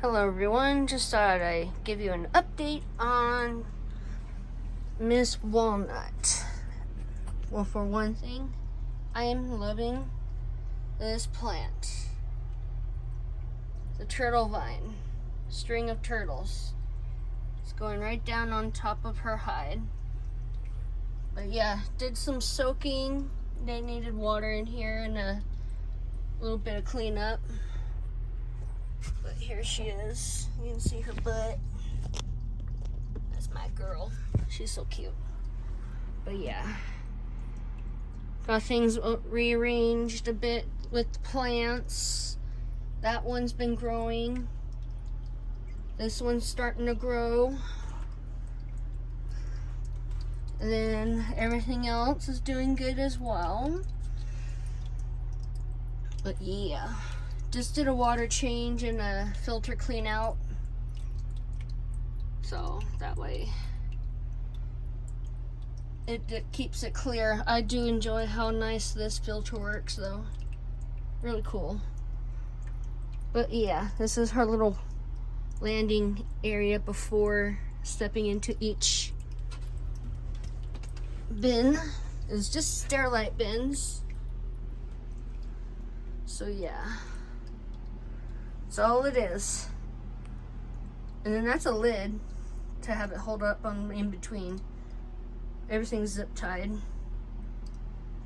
Hello everyone, just thought I'd give you an update on Miss Walnut. Well, for one thing, I am loving this plant. The turtle vine, string of turtles. It's going right down on top of her hide. But yeah, did some soaking. They needed water in here and a little bit of cleanup. But here she is. You can see her butt. That's my girl. She's so cute. But yeah. Got things rearranged a bit with the plants. That one's been growing. This one's starting to grow. And then everything else is doing good as well. But yeah. Just did a water change and a filter clean out. So that way it keeps it clear. I do enjoy how nice this filter works though. Really cool. But yeah, this is her little landing area before stepping into each bin. It's just Sterilite bins. So yeah. That's all it is. And then that's a lid to have it hold up on in between. Everything's zip tied.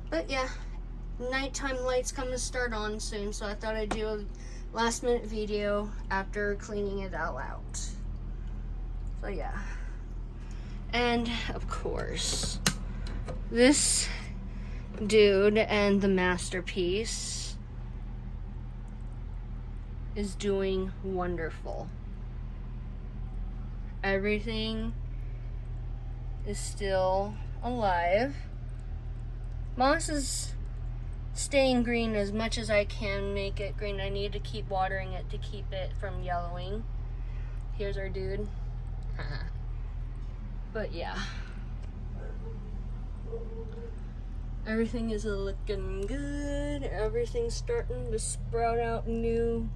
But yeah, nighttime lights come to start on soon, so I thought I'd do a last minute video after cleaning it all out. So yeah. And of course, this dude and the masterpiece is doing wonderful. Everything is still alive. Moss is staying green as much as I can make it green. I need to keep watering it to keep it from yellowing. Here's our dude. But yeah. Everything is looking good. Everything's starting to sprout out new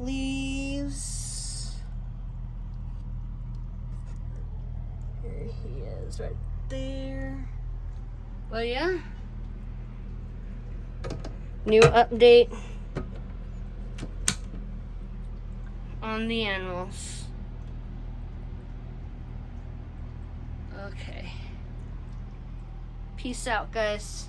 leaves. Here he is right there. Well, yeah. New update on the animals. Okay. Peace out, guys.